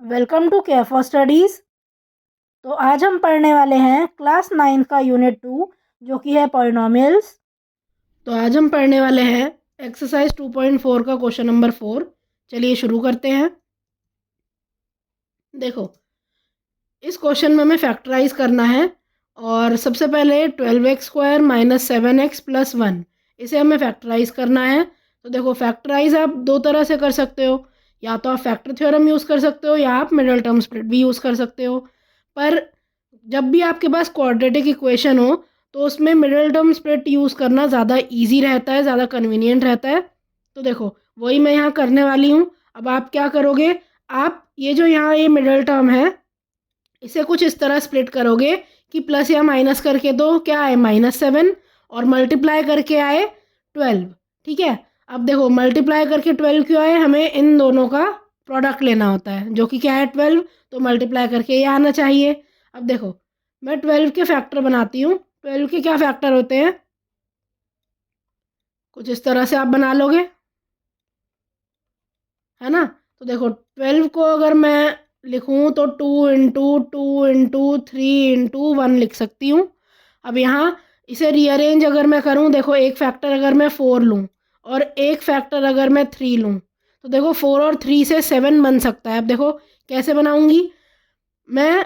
Welcome to care for studies. तो आज हम पढ़ने वाले हैं क्लास 9 का यूनिट 2 जो कि है पॉलिनॉमियल्स। तो आज हम पढ़ने वाले हैं एक्सरसाइज 2.4 का क्वेश्चन नंबर 4। चलिए शुरू करते हैं। देखो, इस क्वेश्चन में हमें फैक्टराइज करना है और सबसे पहले 12x² - 7x + 1 इसे हमें फैक्टराइज करना है। तो देखो, फैक्टराइज आप दो तरह से कर सकते हो, या तो आप फैक्टर थ्योरम यूज़ कर सकते हो या आप मिडल टर्म स्प्लिट भी यूज़ कर सकते हो। पर जब भी आपके पास क्वाड्रेटिक इक्वेशन हो तो उसमें मिडल टर्म स्प्लिट यूज़ करना ज़्यादा इजी रहता है, ज़्यादा कन्वीनियंट रहता है। तो देखो, वही मैं यहाँ करने वाली हूँ। अब आप क्या करोगे, आप ये जो यहाँ ये मिडल टर्म है इसे कुछ इस तरह स्प्लिट करोगे कि प्लस या माइनस करके तो क्या आए -7 और मल्टीप्लाई करके आए 12। ठीक है, अब देखो मल्टीप्लाई करके 12 क्यों आए, हमें इन दोनों का प्रोडक्ट लेना होता है जो कि क्या है 12, तो मल्टीप्लाई करके ये आना चाहिए। अब देखो, मैं 12 के फैक्टर बनाती हूँ। 12 के क्या फैक्टर होते हैं, कुछ इस तरह से आप बना लोगे, है ना। तो देखो 12 को अगर मैं लिखूं तो 2 × 2 × 3 × 1 लिख सकती हूँ। अब यहाँ इसे रीअरेंज अगर मैं करूँ, देखो एक फैक्टर अगर मैं 4 लूँ और एक फैक्टर अगर मैं 3 लूँ तो देखो 4 और 3 से 7 बन सकता है। अब देखो कैसे बनाऊँगी, मैं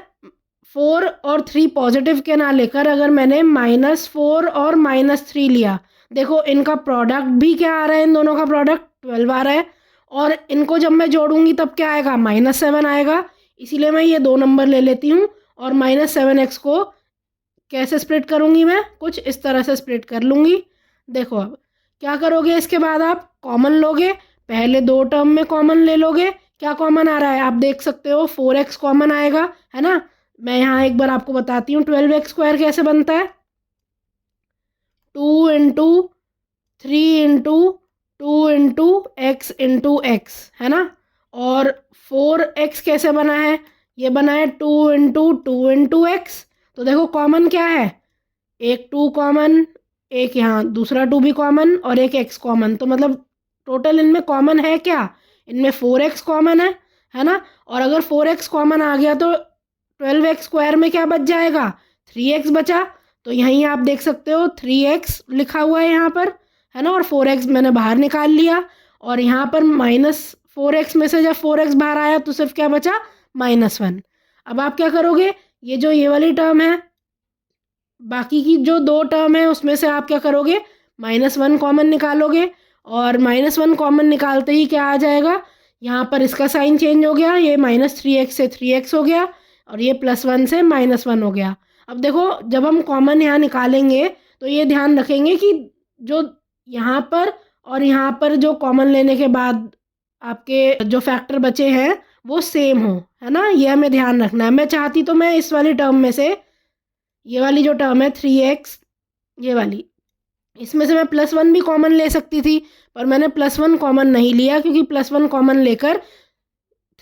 4 और 3 पॉजिटिव के ना लेकर अगर मैंने -4 और -3 लिया, देखो इनका प्रोडक्ट भी क्या आ रहा है, इन दोनों का प्रोडक्ट 12 आ रहा है और इनको जब मैं जोड़ूंगी तब क्या आएगा, -7 आएगा। इसीलिए मैं ये दो नंबर ले लेती हूँ और -7x को कैसे स्प्लिट करूँगी, मैं कुछ इस तरह से स्प्लिट कर लूँगी। देखो अब क्या करोगे, इसके बाद आप कॉमन लोगे, पहले दो टर्म में कॉमन ले लोगे। क्या कॉमन आ रहा है, आप देख सकते हो 4x कॉमन आएगा, है ना। मैं यहाँ एक बार आपको बताती हूँ 12x² कैसे बनता है। 2 × 3 × 2 × x है ना। और 4x कैसे बना है, ये बना है 2 × 2 × x। तो देखो कॉमन क्या है, एक 2 कॉमन, एक यहाँ दूसरा 2 भी कॉमन और एक x कॉमन, तो मतलब टोटल इनमें कॉमन है क्या, इनमें 4x कॉमन है ना। और अगर 4x कॉमन आ गया तो 12x² में क्या बच जाएगा, 3x बचा। तो यहीं आप देख सकते हो 3x लिखा हुआ है यहाँ पर, है ना, और 4x मैंने बाहर निकाल लिया। और यहाँ पर -4x में से जब 4x बाहर आया तो सिर्फ क्या बचा, -1। अब आप क्या करोगे, ये जो ये वाली टर्म है, बाकी की जो दो टर्म है उसमें से आप क्या करोगे, -1 कॉमन निकालोगे। और -1 कॉमन निकालते ही क्या आ जाएगा, यहाँ पर इसका साइन चेंज हो गया, ये -3x से 3x हो गया और ये +1 से -1 हो गया। अब देखो जब हम कॉमन यहाँ निकालेंगे तो ये ध्यान रखेंगे कि जो यहाँ पर और यहाँ पर जो कॉमन लेने के बाद आपके जो फैक्टर बचे हैं वो सेम हो, है ना, ये हमें ध्यान रखना है। मैं चाहती तो मैं इस वाली टर्म में से, ये वाली जो टर्म है 3x, ये वाली, इसमें से मैं +1 भी कॉमन ले सकती थी, पर मैंने +1 कॉमन नहीं लिया क्योंकि +1 कॉमन लेकर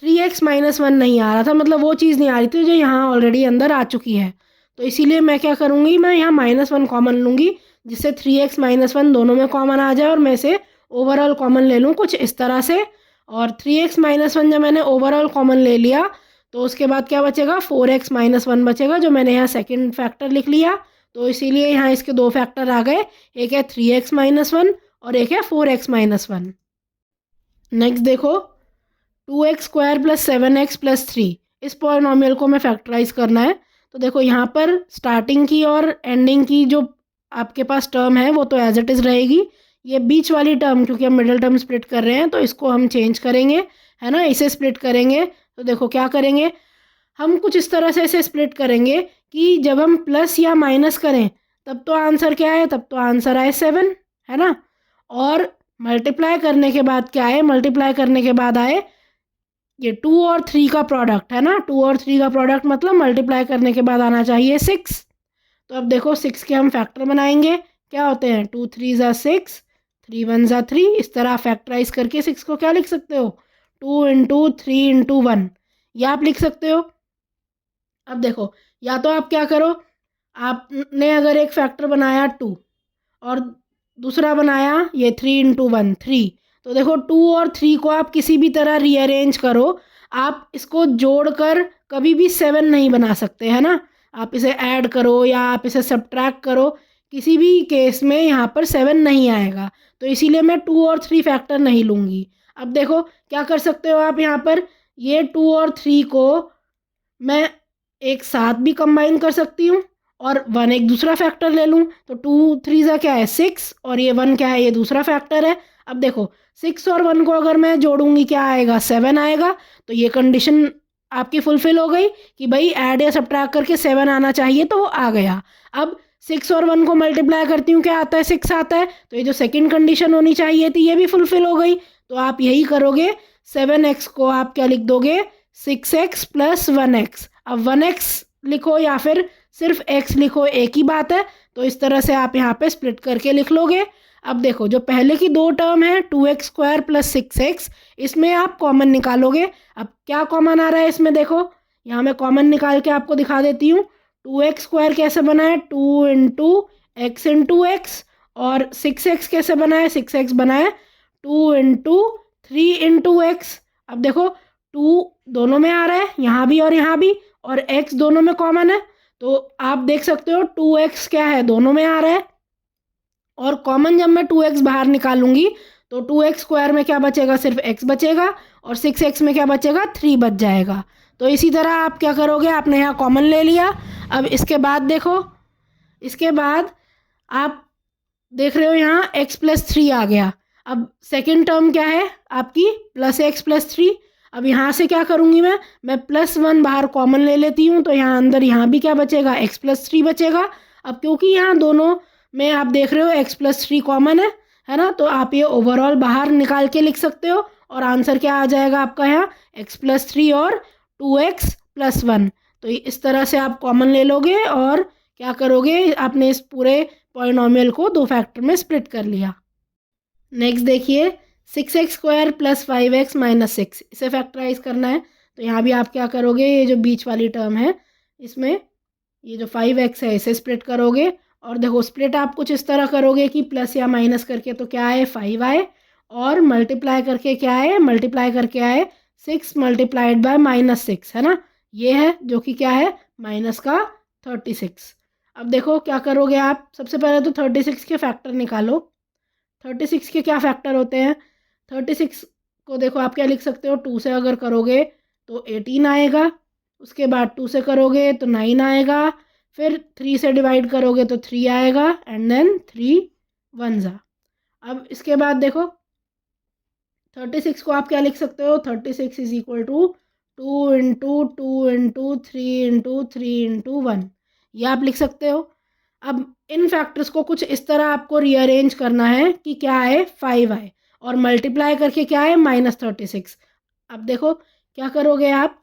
3x -1 नहीं आ रहा था, मतलब वो चीज़ नहीं आ रही थी जो यहाँ ऑलरेडी अंदर आ चुकी है। तो इसीलिए मैं क्या करूँगी, मैं यहाँ -1 कॉमन लूँगी जिससे 3x -1 दोनों में कॉमन आ जाए और मैं इसे ओवरऑल कॉमन ले लूँ कुछ इस तरह से। और 3x -1 जब मैंने ओवरऑल कॉमन ले लिया तो उसके बाद क्या बचेगा, 4x -1 बचेगा, जो मैंने यहाँ सेकेंड फैक्टर लिख लिया। तो इसीलिए यहाँ इसके दो फैक्टर आ गए, एक है 3x -1 और एक है 4x -1। नेक्स्ट देखो, 2x² + 7x + 3, इस पॉलिनॉमियल को मैं फैक्टराइज करना है। तो देखो यहाँ पर स्टार्टिंग की और एंडिंग की जो आपके पास टर्म है वो तो एज इट इज़ रहेगी। ये बीच वाली टर्म, क्योंकि हम मिडिल टर्म स्प्लिट कर रहे हैं तो इसको हम चेंज करेंगे, है ना, इसे स्प्लिट करेंगे। तो देखो क्या करेंगे, हम कुछ इस तरह से इसे स्प्लिट करेंगे कि जब हम प्लस या माइनस करें तब तो आंसर क्या है, तब तो आंसर आए 7, है ना। और मल्टीप्लाई करने के बाद क्या आए, मल्टीप्लाई करने के बाद आए ये 2 और 3 का प्रोडक्ट, है ना। 2 और 3 का प्रोडक्ट मतलब मल्टीप्लाई करने के बाद आना चाहिए 6। तो अब देखो 6 के हम फैक्टर बनाएंगे, क्या होते हैं, 2 3 ज़ा 6, 3 1 ज़ा 3। इस तरह फैक्टराइज करके 6 को क्या लिख सकते हो, 2 × 3 × 1, ये आप लिख सकते हो। अब देखो, या तो आप क्या करो, आपने अगर एक फैक्टर बनाया 2 और दूसरा बनाया ये 3 × 1 3, तो देखो 2 और 3 को आप किसी भी तरह रीअरेंज करो, आप इसको जोड़कर कभी भी 7 नहीं बना सकते, है ना। आप इसे ऐड करो या आप इसे सब्ट्रैक्ट करो, किसी भी केस में यहाँ पर 7 नहीं आएगा। तो इसीलिए मैं 2 और 3 फैक्टर नहीं लूँगी। अब देखो क्या कर सकते हो आप यहाँ पर, ये 2 और 3 को मैं एक साथ भी कंबाइन कर सकती हूँ और 1 एक दूसरा फैक्टर ले लूँ। तो 2 3 ज़ा क्या है 6 और ये 1 क्या है, ये दूसरा फैक्टर है। अब देखो 6 और 1 को अगर मैं जोड़ूंगी क्या आएगा, 7 आएगा। तो ये कंडीशन आपकी फुलफिल हो गई कि भाई ऐड या सब्ट्रैक्ट करके 7 आना चाहिए, तो वो आ गया। अब 6 और 1 को मल्टीप्लाई करती हूँ, क्या आता है, 6 आता है। तो ये जो सेकंड कंडीशन होनी चाहिए थी ये भी फुलफिल हो गई। तो आप यही करोगे, 7x को आप क्या लिख दोगे, 6x प्लस 1x। अब 1x लिखो या फिर सिर्फ x लिखो, एक ही बात है। तो इस तरह से आप यहाँ पे स्प्लिट करके लिख लोगे। अब देखो जो पहले की दो टर्म है 2x स्क्वायर प्लस 6x, इसमें आप कॉमन निकालोगे। अब क्या कॉमन आ रहा है इसमें, देखो यहाँ मैं कॉमन निकाल के आपको दिखा देती हूँ। 2x स्क्वायर कैसे बना है, 2 इंटू एक्स इंटू एक्स। और 6x कैसे बना है, 6x बना है 2 इंटू 3 इंटू एक्स। अब देखो 2 दोनों में आ रहा है, यहाँ भी और यहाँ भी, और x दोनों में कॉमन है। तो आप देख सकते हो 2x क्या है, दोनों में आ रहा है। और कॉमन जब मैं 2x बाहर निकालूंगी तो 2x स्क्वायर में क्या बचेगा, सिर्फ x बचेगा। और 6x में क्या बचेगा, 3 बच जाएगा। तो इसी तरह आप क्या करोगे, आपने यहाँ कॉमन ले लिया। अब इसके बाद देखो, इसके बाद आप देख रहे हो यहाँ x प्लस 3 आ गया। अब सेकेंड टर्म क्या है आपकी, प्लस x प्लस 3। अब यहाँ से क्या करूँगी मैं प्लस 1 बाहर कॉमन ले लेती हूँ। तो यहाँ अंदर यहाँ भी क्या बचेगा, x प्लस 3 बचेगा। अब क्योंकि यहाँ दोनों में आप देख रहे हो x प्लस 3 कॉमन है ना, तो आप ये ओवरऑल बाहर निकाल के लिख सकते हो। और आंसर क्या आ जाएगा आपका यहाँ, x प्लस 3 और 2x प्लस 1। तो इस तरह से आप कॉमन ले लोगे और क्या करोगे, आपने इस पूरे पॉलिनोमियल को दो फैक्टर में स्प्लिट कर लिया। नेक्स्ट देखिए 6x square plus 5x minus 6, इसे फैक्टराइज करना है। तो यहाँ भी आप क्या करोगे, ये जो बीच वाली टर्म है इसमें ये जो 5x है इसे स्प्लिट करोगे। और देखो स्प्लिट आप कुछ इस तरह करोगे कि प्लस या माइनस करके तो क्या आए 5 आए, और मल्टीप्लाई करके क्या आए, मल्टीप्लाई करके आए 6 मल्टीप्लाइड बाय माइनस 6, है ना। ये है जो कि क्या है, माइनस का 36। अब देखो क्या करोगे आप, सबसे पहले तो 36 के फैक्टर निकालो। 36 के क्या फैक्टर होते हैं, 36 को देखो आप क्या लिख सकते हो, 2 से अगर करोगे तो 18 आएगा। उसके बाद 2 से करोगे तो 9 आएगा। फिर 3 से डिवाइड करोगे तो 3 आएगा, एंड देन 3 1 ज़ा। अब इसके बाद देखो 36 को आप क्या लिख सकते हो, 36 is equal to 2 into 2 into 3 into 3 into 1, ये आप लिख सकते हो। अब इन फैक्टर्स को कुछ इस तरह आपको रीअरेंज करना है कि क्या आए 5 आए, और मल्टीप्लाई करके क्या आए -36। अब देखो क्या करोगे आप,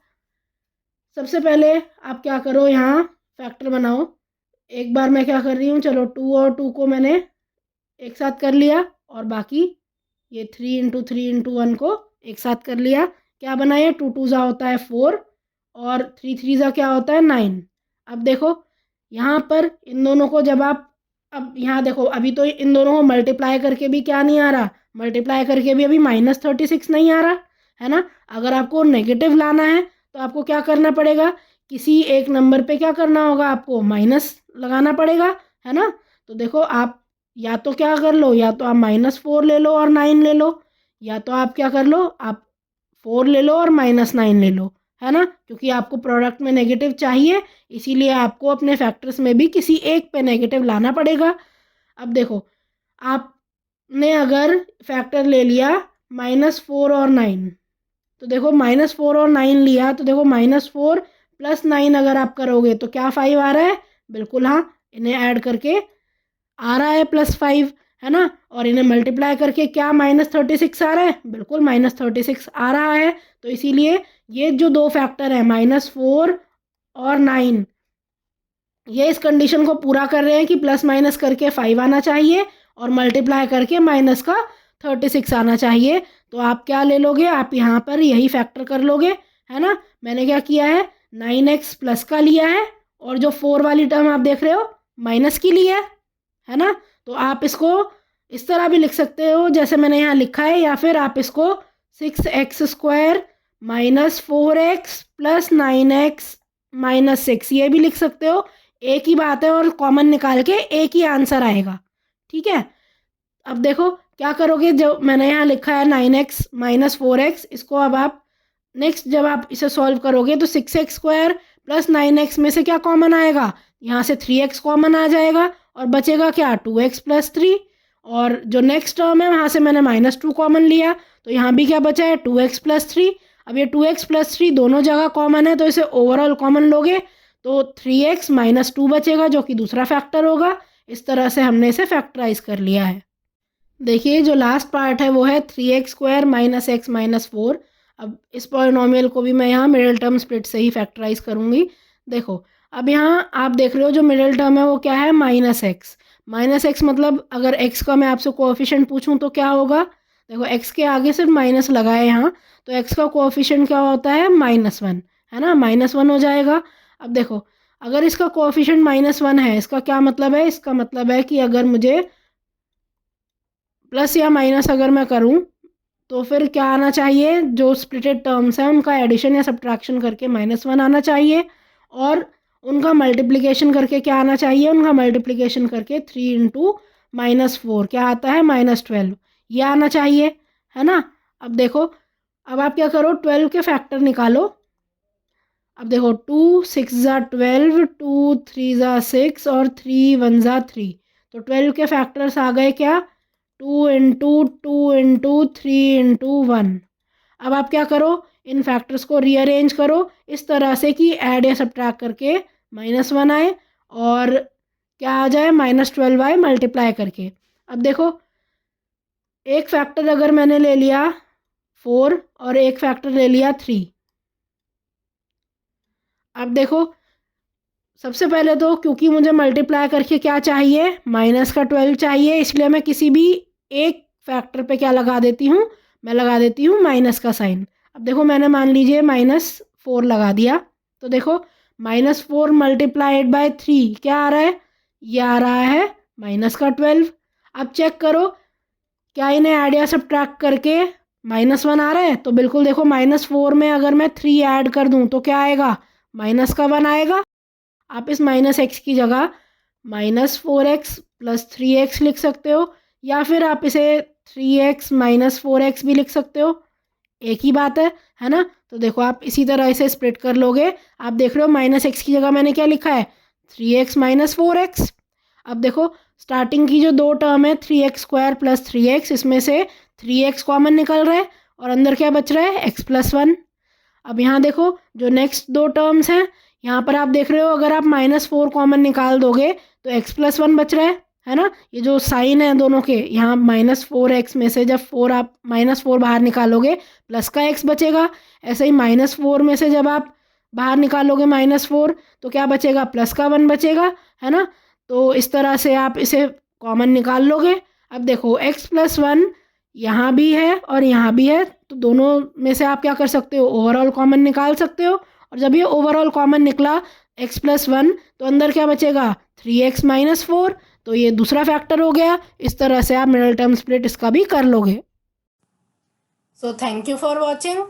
सबसे पहले आप क्या करो, यहाँ फैक्टर बनाओ। एक बार मैं क्या कर रही हूँ, चलो 2 और 2 को मैंने एक साथ कर लिया, और बाकी ये 3 इंटू 3 इंटू 1 को एक साथ कर लिया। क्या बना, ये 2 2 ज़ा होता है 4, और 3 3 ज़ा क्या होता है 9। अब देखो यहाँ पर इन दोनों को जब आप, अब यहाँ देखो अभी तो इन दोनों को मल्टीप्लाई करके भी क्या नहीं आ रहा, मल्टीप्लाई करके भी अभी -36 नहीं आ रहा, है ना। अगर आपको नेगेटिव लाना है तो आपको क्या करना पड़ेगा, किसी एक नंबर पे क्या करना होगा, आपको माइनस लगाना पड़ेगा, है ना। तो देखो आप या तो क्या कर लो, या तो आप -4 ले लो और 9 ले लो, या तो आप क्या कर लो, आप 4 ले लो और -9 ले लो, है ना। क्योंकि आपको प्रोडक्ट में नेगेटिव चाहिए, इसीलिए आपको अपने फैक्टर्स में भी किसी एक पे नेगेटिव लाना पड़ेगा। अब देखो आपने अगर फैक्टर ले लिया -4 और 9, तो देखो -4 और 9 लिया, तो देखो -4 प्लस 9 अगर आप करोगे तो क्या 5 आ रहा है, बिल्कुल हाँ, इन्हें ऐड करके आ रहा है +5, है ना। और इन्हें मल्टीप्लाई करके क्या -36 आ रहा है, बिल्कुल -36 आ रहा है। तो इसीलिए ये जो दो फैक्टर है -4 और 9, ये इस कंडीशन को पूरा कर रहे हैं कि प्लस माइनस करके 5 आना चाहिए और मल्टीप्लाई करके माइनस का 36 आना चाहिए। तो आप क्या ले लोगे, आप यहाँ पर यही फैक्टर कर लोगे, है ना। मैंने क्या किया है, 9x प्लस का लिया है, और जो 4 वाली टर्म आप देख रहे हो माइनस की ली है ना। तो आप इसको इस तरह भी लिख सकते हो जैसे मैंने यहाँ लिखा है, या फिर आप इसको 6x square -4x plus 9x minus 6, ये भी लिख सकते हो। एक ही बात है और कॉमन निकाल के एक ही आंसर आएगा, ठीक है। अब देखो क्या करोगे, जो मैंने यहाँ लिखा है 9x माइनस 4x, इसको अब आप नेक्स्ट जब आप इसे सॉल्व करोगे तो 6x² प्लस 9x में से क्या कॉमन आएगा, यहाँ से 3x कॉमन आ जाएगा और बचेगा क्या, 2x प्लस 3। और जो नेक्स्ट टर्म है वहाँ से मैंने -2 कॉमन लिया, तो यहाँ भी क्या बचा है, 2x प्लस 3। अब ये 2x प्लस 3 दोनों जगह कॉमन है, तो इसे ओवरऑल कॉमन लोगे तो 3x माइनस 2 बचेगा, जो कि दूसरा फैक्टर होगा। इस तरह से हमने इसे फैक्टराइज कर लिया है। देखिए जो लास्ट पार्ट है वो है 3x² माइनस x माइनस 4। अब इस पॉलिनोमियल को भी मैं यहाँ मिडिल टर्म स्प्लिट से ही फैक्टराइज करूँगी। देखो अब यहाँ आप देख रहे हो जो मिडिल टर्म है वो क्या है, -x। -x मतलब अगर x का मैं आपसे कोएफिशिएंट पूछूं तो क्या होगा, देखो x के आगे सिर्फ माइनस लगा है यहाँ, तो x का कोएफिशिएंट क्या होता है, -1, है ना, -1 हो जाएगा। अब देखो अगर इसका कोएफिशिएंट -1 है, इसका क्या मतलब है, इसका मतलब है कि अगर मुझे प्लस या माइनस अगर मैं करूं तो फिर क्या आना चाहिए, जो स्प्लिटेड टर्म्स हैं उनका एडिशन या सब्ट्रैक्शन करके -1 आना चाहिए, और उनका मल्टीप्लिकेशन करके क्या आना चाहिए, उनका मल्टीप्लिकेशन करके 3 इंटू -4 क्या आता है, -12, ये आना चाहिए, है ना। अब देखो अब आप क्या करो, 12 के फैक्टर निकालो। अब देखो 2 6 ज़ा 12, 2 3 ज़ा 6 और 3 1 ज़ा 3, तो 12 के फैक्टर्स आ गए क्या, 2 इंटू 2 इंटू 3 इंटू 1। अब आप क्या करो, इन फैक्टर्स को रीअरेंज करो इस तरह से कि ऐड या सब्ट्रैक्ट करके -1 आए और क्या आ जाए, -12 आए मल्टीप्लाई करके। अब देखो एक फैक्टर अगर मैंने ले लिया 4 और एक फैक्टर ले लिया 3। अब देखो सबसे पहले तो क्योंकि मुझे मल्टीप्लाई करके क्या चाहिए, -12 चाहिए, इसलिए मैं किसी भी एक फैक्टर पे क्या लगा देती हूँ, मैं लगा देती हूँ माइनस का साइन। अब देखो मैंने मान लीजिए -4 लगा दिया, तो देखो -4 मल्टीप्लाइड बाय 3 क्या आ रहा है, ये आ रहा है -12। अब चेक करो क्या इन्हें ऐड या सब्ट्रैक्ट करके -1 आ रहा है, तो बिल्कुल देखो -4 में अगर मैं 3 ऐड कर दूँ तो क्या आएगा, -1 आएगा। आप इस -x की जगह -4x प्लस 3x लिख सकते हो, या फिर आप इसे 3x माइनस 4x भी लिख सकते हो, एक ही बात है ना। तो देखो आप इसी तरह इसे स्प्लिट कर लोगे। आप देख रहे हो -x की जगह मैंने क्या लिखा है, 3x माइनस 4x। अब देखो स्टार्टिंग की जो दो टर्म है 3x² प्लस 3x, इसमें से 3x कॉमन निकल रहा है और अंदर क्या बच रहा है, x प्लस 1। अब यहाँ देखो जो नेक्स्ट दो टर्म्स हैं, यहाँ पर आप देख रहे हो अगर आप -4 कॉमन निकाल दोगे तो x प्लस 1 बच रहा है ना। ये जो साइन है दोनों के, यहाँ -4x में से जब 4 आप -4 बाहर निकालोगे प्लस का x बचेगा, ऐसे ही -4 में से जब आप बाहर निकालोगे -4 तो क्या बचेगा, प्लस का 1 बचेगा, है ना। तो इस तरह से आप इसे कॉमन निकाल लोगे। अब देखो x प्लस 1 यहाँ भी है और यहाँ भी है, तो दोनों में से आप क्या कर सकते हो, ओवरऑल कॉमन निकाल सकते हो। और जब ये ओवरऑल कॉमन निकला x प्लस 1 तो अंदर क्या बचेगा, 3x माइनस 4, तो ये दूसरा फैक्टर हो गया। इस तरह से आप मिडिल टर्म स्प्लिट इसका भी कर लोगे। So thank you for watching.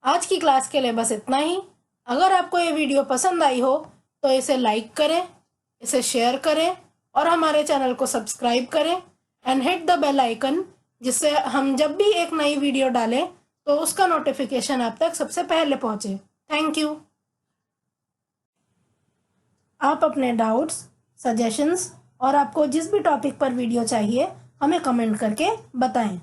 आज की क्लास के लिए बस इतना ही। अगर आपको ये वीडियो पसंद आई हो तो इसे लाइक करें, इसे शेयर करें और हमारे चैनल को सब्सक्राइब करें and hit the bell icon, जिससे हम जब भी एक नई वीडियो डालें तो उसका नोटिफिकेशन आप तक सबसे पहले पहुंचे। Thank you. आप अपने डाउट्स, सजेशंस और आपको जिस भी टॉपिक पर वीडियो चाहिए हमें कमेंट करके बताएं।